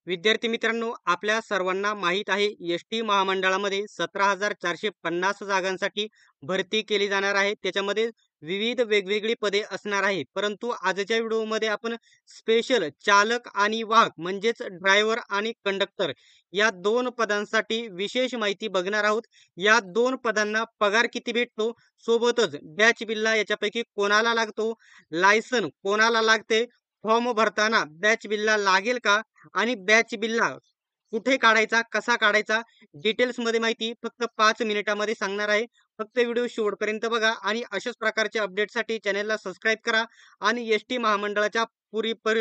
विद्यार्थी मित्रांनो, आपल्या सर्वांना माहीत आहे एस-टी महामंडळामध्ये 17,450 जागांसाठी भरती केली जाणार आहे. त्याच्यामध्ये विविध वेगवेगळी पदे असणार आहे. परंतु आजच्या व्हिडिओमध्ये आपण स्पेशल चालक आणि वाहक म्हणजेच ड्रायव्हर आणि कंडक्टर या 2 पदांसाठी विशेष माहिती बघणार आहोत. या 2 पदांना पगार किती भेटतो, सोबतच बॅच बिल्ला याच्यापैकी कोणाला लागतो, लायसन कोणाला लागते, फॉर्म भरताना बॅच बिल्ला लागेल का आणि बॅच बिल्ला कुठे काढायचा, कसा काढायचा, डिटेल्समध्ये माहिती फक्त 5 मिनिटामध्ये सांगणार आहे. फक्त व्हिडिओ शेवटपर्यंत बघा आणि अशाच प्रकारच्या अपडेटसाठी चॅनलला सबस्क्राईब करा आणि एस-टी महामंडळाच्या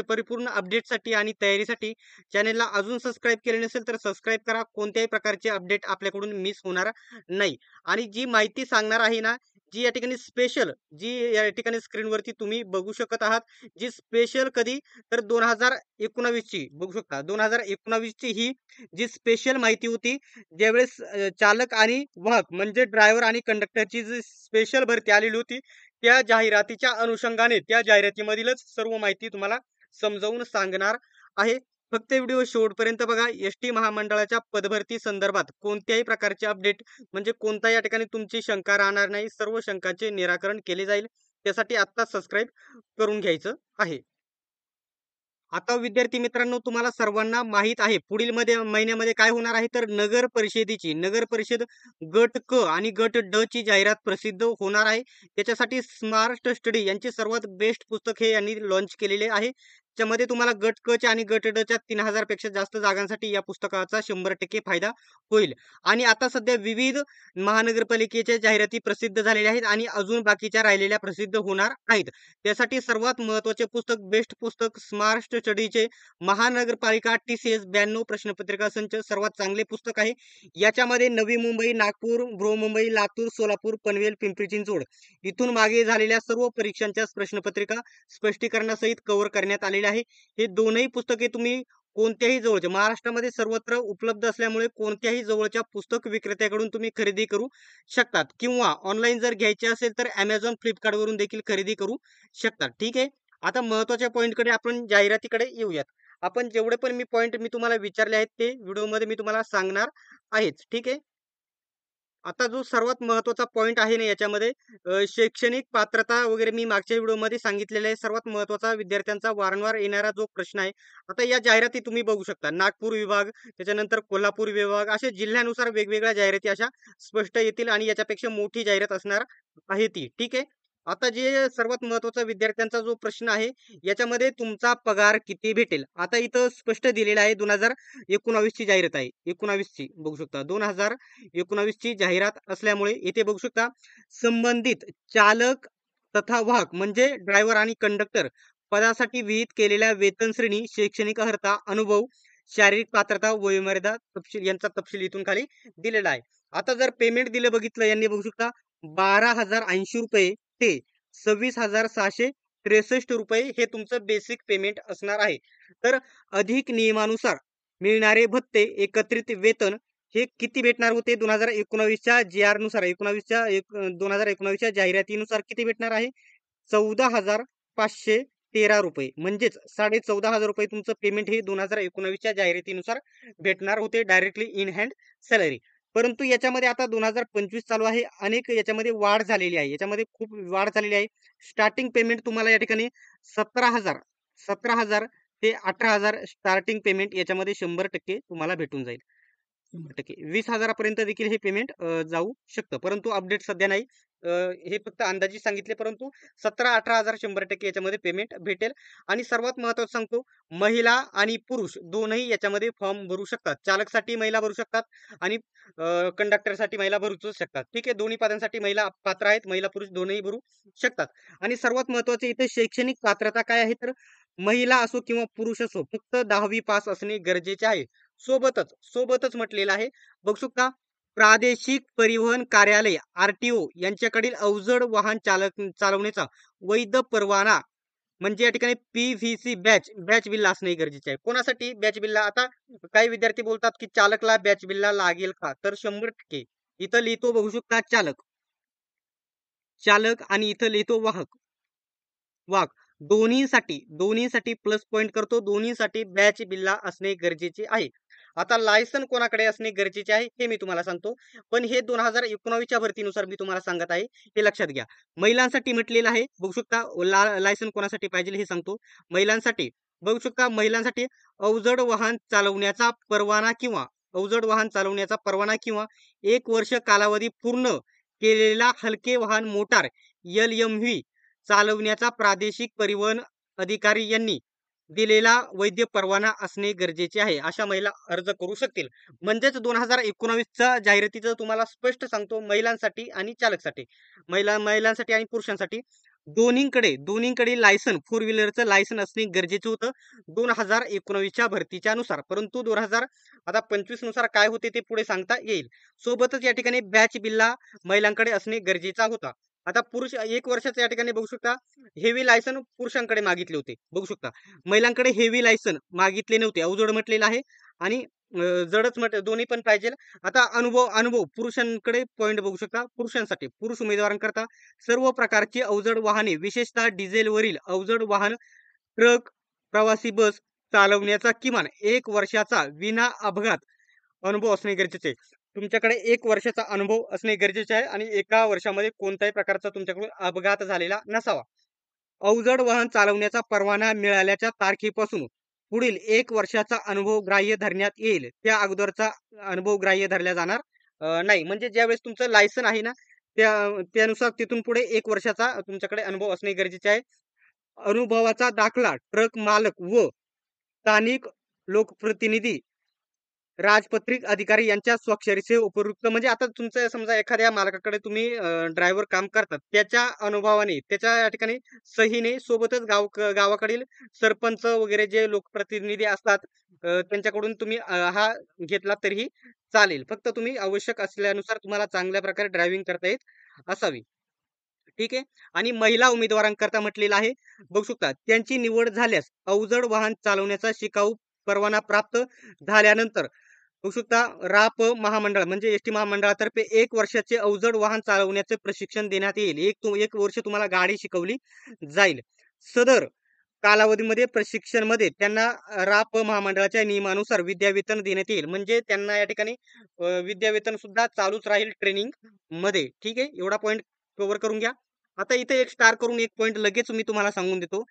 परिपूर्ण अपडेटसाठी आणि तयारीसाठी चॅनलला अजून सबस्क्राईब केले नसेल तर सबस्क्राईब करा. कोणत्याही प्रकारचे अपडेट आपल्याकडून मिस होणार नाही. आणि जी माहिती सांगणार आहे ना, जी या ठिकाणी स्पेशल, जी या ठिकाणी स्क्रीनवरती तुम्ही बघू शकत आहात, जी स्पेशल कधी तर 2019 ची बघू शकता. 2019 ची ही जी स्पेशल माहिती होती, ज्यावेळेस चालक आणि वाहक म्हणजे ड्रायव्हर आणि कंडक्टरची जी स्पेशल भरती आलेली होती, त्या जाहिरातीच्या अनुषंगाने त्या जाहिरातीमधीलच सर्व माहिती तुम्हाला समजावून सांगणार आहे. फक्त व्हिडिओ शेवटपर्यंत बघा. एस-टी महामंडळाच्या पदभरती संदर्भात कोणत्याही प्रकारचे अपडेट म्हणजे कोणता या ठिकाणी तुमची शंका राहणार नाही. सर्व शंकांचे निराकरण केले जाईल. त्यासाठी आत्ता सबस्क्राईब करून घ्यायचं आहे. आता विद्यार्थी मित्रांनो, तुम्हाला सर्वांना माहीत आहे पुढील महिन्यामध्ये काय होणार आहे तर नगर परिषदेची नगर परिषद गट क आणि गट ड ची जाहिरात प्रसिद्ध होणार आहे. त्याच्यासाठी स्मार्ट स्टडी यांचे सर्वात बेस्ट पुस्तक हे यांनी लॉन्च केलेले आहे. त्यामध्ये तुम्हाला गट क च्या आणि गट ड च्या 3000 पेक्षा जास्त जागांसाठी या पुस्तकाचा 100% फायदा होईल. आणि आता सध्या विविध महानगरपालिकेच्या जाहिराती प्रसिद्ध झालेल्या आहेत आणि अजून बाकीच्या राहिलेल्या प्रसिद्ध होणार आहेत. त्यासाठी सर्वात महत्त्वाचे पुस्तक, बेस्ट पुस्तक स्मार्ट स्टडीचे महानगरपालिका TCS 92 प्रश्नपत्रिका संच सर्वात चांगले पुस्तक आहे. याच्यामध्ये नवी मुंबई, नागपूर, बृहन्मुंबई, लातूर, सोलापूर, पनवेल, पिंपरी चिंचवड इथून मागे झालेल्या सर्व परीक्षांच्या प्रश्नपत्रिका स्पष्टीकरणासहित कव्हर करण्यात आलेले आहे. हे दोनही पुस्तके तुम्ही कोणत्याही जवळच्या महाराष्ट्रामध्ये सर्वत्र उपलब्ध असल्यामुळे कोणत्याही जवळच्या पुस्तक विक्रेत्याकडून तुम्ही खरेदी करू शकतात किंवा ऑनलाईन जर घ्यायचे असेल तर Amazon, Flipkart वरून देखील खरेदी करू शकतात. ठीक आहे. आता महत्त्वाच्या पॉईंटकडे आपण जाहिरातीकडे येऊयात. आपण जेवढे पण पॉईंट मी तुम्हाला विचारले आहेत ते व्हिडिओमध्ये मी तुम्हाला सांगणार आहेच. ठीक आहे. आता जो सर्वात महत्त्वाचा पॉइंट आहे ना याच्यामध्ये शैक्षणिक पात्रता वगैरे मी मागच्या व्हिडिओमध्ये सांगितलेलं आहे. सर्वात महत्त्वाचा विद्यार्थ्यांचा वारंवार येणारा जो प्रश्न आहे. आता या जाहिराती तुम्ही बघू शकता. नागपूर विभाग, त्याच्यानंतर कोल्हापूर विभाग असे जिल्ह्यानुसार वेगवेगळ्या जाहिराती अशा स्पष्ट येतील आणि याच्यापेक्षा मोठी जाहिरात असणार आहे ती. ठीक आहे. आता जे सर्वात महत्त्वाचा विद्यार्थ्यांचा जो प्रश्न आहे, याच्यामध्ये तुमचा पगार किती भेटेल? आता इथं स्पष्ट दिलेलं आहे 2019 ची जाहिरात आहे. 19 ची बघू शकता. 2019 ची जाहिरात असल्यामुळे इथे बघू शकता संबंधित चालक तथा वाहक म्हणजे ड्रायव्हर आणि कंडक्टर पदासाठी विहित केलेल्या वेतन श्रेणी, शैक्षणिक अर्हता, अनुभव, शारीरिक पात्रता, वयोमर्यादा तपशील यांचा तपशील इथून खाली दिलेला आहे. आता जर पेमेंट दिलं बघितलं यांनी बघू शकता 12,080 रुपये ते 26,663 रुपये हे तुमचं बेसिक पेमेंट असणार आहे. तर अधिक नियमानुसार मिळणारे भत्ते एकत्रित वेतन हे किती भेटणार होते 2019 च्या जी-आर नुसार 2019 च्या जाहिरातीनुसार किती भेटणार आहे 14,513 रुपये म्हणजेच 14,500 रुपये तुमचं पेमेंट हे 2019 च्या जाहिरातीनुसार भेटणार होते डायरेक्टली इन हँड सॅलरी. परंतु याच्यामध्ये आता 2025 चालू आहे. अनेक याच्यामध्ये वाढ झालेली आहे. याच्यामध्ये खूप वाढ झालेली आहे. स्टार्टिंग पेमेंट तुम्हाला या ठिकाणी 17,000 ते 18,000 स्टार्टिंग पेमेंट याच्यामध्ये 100% तुम्हाला भेटून जाईल. 100% 20,000 पर्यंत देखील हे पेमेंट जाऊ शकतं. परंतु अपडेट सध्या नाही. हे फक्त अंदाजे सांगितले परंतु 17-18,000 100% याच्यामध्ये पेमेंट भेटेल. आणि सर्वात महत्त्वाचं सांगतो, महिला आणि पुरुष दोनही याच्यामध्ये फॉर्म भरू शकतात. चालकसाठी महिला भरू शकतात आणि कंडक्टरसाठी महिला भरू शकतात. ठीक आहे. दोन्ही पदांसाठी महिला पात्र आहेत. महिला पुरुष दोनही भरू शकतात. आणि सर्वात महत्त्वाचे इथे शैक्षणिक पात्रता काय आहे तर महिला असो किंवा पुरुष असो फक्त 10वी पास असणे गरजेचे आहे. सोबतच म्हटलेलं आहे. बघू शकता प्रादेशिक परिवहन कार्यालय RTO यांच्याकडील अवजड वाहन चालवण्याचा वैध परवाना म्हणजे या ठिकाणी PVC बॅच बिल्ला असणे गरजेचे आहे. कोणासाठी बॅच बिल्ला? आता काही विद्यार्थी बोलतात की चालकला बॅच बिल्ला लागेल का? तर 100% इथं लिहितो बघू शकता चालक आणि इथं लिहितो वाहक. दोन्हीसाठी प्लस पॉइंट करतो. दोन्हीसाठी बॅच बिल्ला असणे गरजेचे आहे. आता लायसन कोणाकडे असणे गरजेचे आहे हे मी तुम्हाला सांगतो. पण हे 2019च्या भरतीनुसार मी तुम्हाला सांगत आहे. हे लक्षात घ्या. महिलांसाठी म्हटलेलं आहे. बघू शकता लायसन कोणासाठी पाहिजे हे सांगतो. महिलांसाठी बघू शकता महिलांसाठी अवजड वाहन चालवण्याचा परवाना किंवा अवजड वाहन चालवण्याचा परवाना किंवा 1 वर्ष कालावधी पूर्ण केलेला हलके वाहन मोटार LMV चालवण्याचा प्रादेशिक परिवहन अधिकारी यांनी दिलेला वैध परवाना असणे गरजेचे आहे. अशा महिला अर्ज करू शकतील. म्हणजेच 2019च्या जाहिरातीचं तुम्हाला स्पष्ट सांगतो महिलांसाठी आणि चालकसाठी. महिलांसाठी आणि पुरुषांसाठी दोन्हीकडे लायसन फोर व्हीलरचं लायसन असणे गरजेचं होतं 2019च्या भरतीच्या नुसार. परंतु 2025 नुसार काय होते ते पुढे सांगता येईल. सोबतच या ठिकाणी बॅच बिल्ला महिलांकडे असणे गरजेचा होता. आता पुरुष 1 वर्षाचं या ठिकाणी बघू शकता हेवी लायसन पुरुषांकडे मागितले होते. बघू शकता महिलांकडे हेवी लायसन मागितले नव्हते. अवजड म्हटलेलं आहे आणि जडच दोन्ही पण पाहिजे. आता अनुभव पुरुषांकडे पॉइंट बघू शकता. पुरुष उमेदवारांकरता सर्व प्रकारची अवजड वाहने विशेषतः डिझेलवरील अवजड वाहन ट्रक प्रवासी बस चालवण्याचा किमान 1 वर्षाचा विना अपघात अनुभव असणे गरजेचे आहे. तुमच्याकडे 1 वर्षाचा अनुभव असणे गरजेचे आहे आणि 1 वर्षामध्ये कोणत्याही प्रकारचा तुमच्याकडून अपघात झालेला नसावा. अवजड वाहन चालवण्याचा परवाना मिळाल्याच्या तारखेपासून पुढील 1 वर्षाचा अनुभव ग्राह्य धरण्यात येईल. त्या अगोदरचा अनुभव ग्राह्य धरला जाणार नाही. म्हणजे ज्यावेळेस तुमचं लायसन आहे ना त्यानुसार तिथून पुढे 1 वर्षाचा तुमच्याकडे अनुभव असणे गरजेचे आहे. अनुभवाचा दाखला ट्रक मालक व स्थानिक लोकप्रतिनिधी राजपत्रित अधिकारी यांच्या स्वाक्षरीचे उपयुक्त. म्हणजे आता तुमचं समजा एखाद्या मालकाकडे तुम्ही ड्रायव्हर काम करतात त्याच्या अनुभवाने त्याच्या या ठिकाणी सहीने सोबतच गावाकडील सरपंच वगैरे जे लोकप्रतिनिधी असतात त्यांच्याकडून तुम्ही हा घेतला तरीही चालेल. फक्त तुम्ही आवश्यक असल्यानुसार तुम्हाला चांगल्या प्रकारे ड्रायव्हिंग करता येत असावी. ठीक आहे. आणि महिला उमेदवारांकरता म्हटलेलं आहे बघू शकता त्यांची निवड झाल्यास अवजड वाहन चालवण्याचा शिकाऊ परवाना प्राप्त झाल्यानंतर बघू शकता महामंडळ म्हणजे एसटी महामंडळातर्फे 1 वर्षाचे अवजड वाहन चालवण्याचे प्रशिक्षण देण्यात येईल. एक वर्ष तुम्हाला गाडी शिकवली जाईल. सदर कालावधीमध्ये प्रशिक्षणमध्ये त्यांना महामंडळाच्या नियमानुसार विद्यावेतन देण्यात येईल. म्हणजे त्यांना या ठिकाणी विद्यावेतन सुद्धा चालूच राहील ट्रेनिंग मध्ये. ठीक आहे. एवढा पॉईंट कव्हर करून घ्या. आता इथे एक स्टार करून एक पॉईंट लगेच मी तुम्हाला सांगून देतो.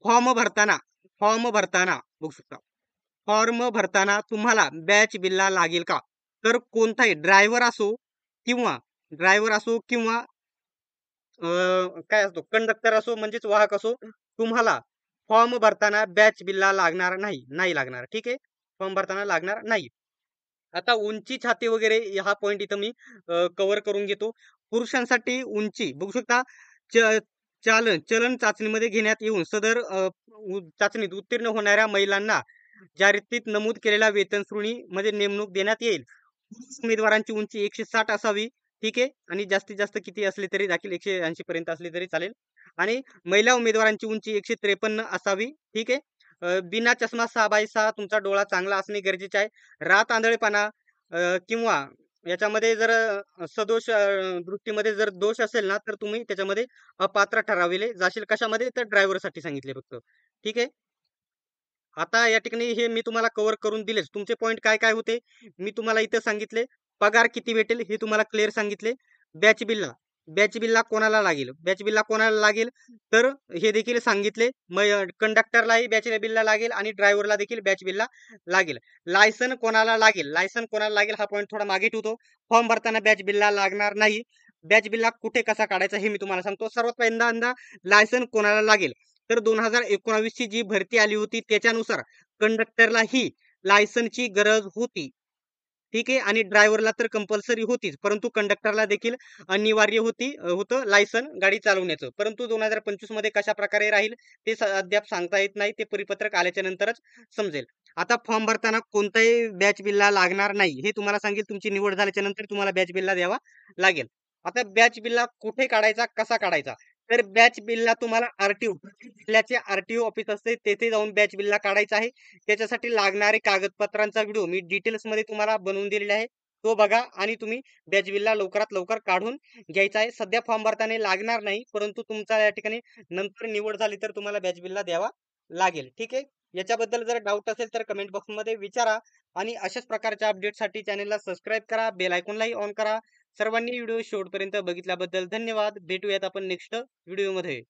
फॉर्म भरताना बघू शकता. फॉर्म भरताना तुम्हाला बॅच बिल्ला लागेल का? तर कोणताही ड्रायव्हर असो किंवा काय असतो कंडक्टर असो म्हणजेच वाहक असो तुम्हाला फॉर्म भरताना बॅच बिल्ला लागणार नाही लागणार. ठीक आहे. फॉर्म भरताना लागणार नाही. आता उंची छाती वगैरे हा पॉइंट इथं मी कव्हर करून घेतो. पुरुषांसाठी उंची बघू शकता चलन चाचणीमध्ये घेण्यात येऊन सदर चाचणीत उत्तीर्ण होणाऱ्या महिलांना जाहिरातीत नमूद केलेल्या वेतन श्रेणीमध्ये नेमणूक देण्यात येईल. उमेदवारांची उंची 160 असावी. ठीक आहे. आणि जास्तीत जास्त किती असले तरी देखील 180 पर्यंत असली तरी चालेल. आणि महिला उमेदवारांची उंची 153 असावी. ठीक आहे. बिना चष्मा 6x6 तुमचा डोळा चांगला असणे गरजेचे आहे. रात आंधळेपणा किंवा याच्यामध्ये जर सदोष दृष्टीमध्ये जर दोष असेल ना तर तुम्ही त्याच्यामध्ये अपात्र ठराविले जाशील. कशामध्ये तर ड्रायव्हरसाठी सांगितले फक्त. ठीक आहे. आता या ठिकाणी हे मी तुम्हाला कव्हर करून दिलेच. तुमचे पॉइंट काय काय होते मी तुम्हाला इथं सांगितले. पगार किती भेटेल हे तुम्हाला क्लिअर सांगितले. बॅच बिल्ला कोणाला लागेल तर हे देखील सांगितले. कंडक्टरलाही बॅच बिल्ला लागेल आणि ड्रायव्हरला देखील बॅच बिल्ला लागेल. लायसन कोणाला लागेल हा पॉईंट थोडा मागे ठेवतो. फॉर्म भरताना बॅच बिल्ला लागणार नाही. बॅच बिल्ला कुठे कसा काढायचा हे मी तुम्हाला सांगतो. सर्वात पहिल्यांदा लायसन कोणाला लागेल तर 2019 ची जी भरती आली होती त्याच्यानुसार कंडक्टरला ही लायसनची गरज होती. ठीक आहे. आणि ड्रायव्हरला तर कंपल्सरी होतीच. परंतु कंडक्टरला देखील अनिवार्य होतं लायसन गाडी चालवण्याचं. परंतु 2025 मध्ये कशा प्रकारे राहील ते अद्याप सांगता येत नाही. ते परिपत्रक आल्याच्या नंतरच समजेल. आता फॉर्म भरताना कोणताही बॅच बिल्ला लागणार नाही हे तुम्हाला सांगेल. तुमची निवड झाल्याच्या नंतर तुम्हाला बॅच बिल्ला द्यावा लागेल. आता बॅच बिल्ला कुठे काढायचा कसा काढायचा तर बॅच बिल्ला तुम्हाला जिल्ह्याचे आरटीओ ऑफिस असते तेथे जाऊन बॅच बिल्ला काढायचा आहे. त्याच्यासाठी लागणारे कागदपत्रांचा व्हिडिओ मी डिटेल्स मध्ये तुम्हाला बनवून दिलेला आहे. तो बघा आणि तुम्ही बॅच बिलला लवकरात लवकर काढून घ्यायचा आहे. सध्या फॉर्म भरताना लागणार नाही, परंतु तुमचा या ठिकाणी नंतर निवड झाली तर तुम्हाला बॅच बिलला द्यावा लागेल. ठीक आहे. याच्याबद्दल जर डाऊट असेल तर कमेंट बॉक्समध्ये विचारा आणि अशाच प्रकारच्या अपडेटसाठी चॅनलला सबस्क्राईब करा, बेल आयकॉनलाही ऑन करा. सर्वांनी व्हिडिओ शेवटपर्यंत बघितल्याबद्दल धन्यवाद. भेटूयात आपण नेक्स्ट व्हिडिओमध्ये.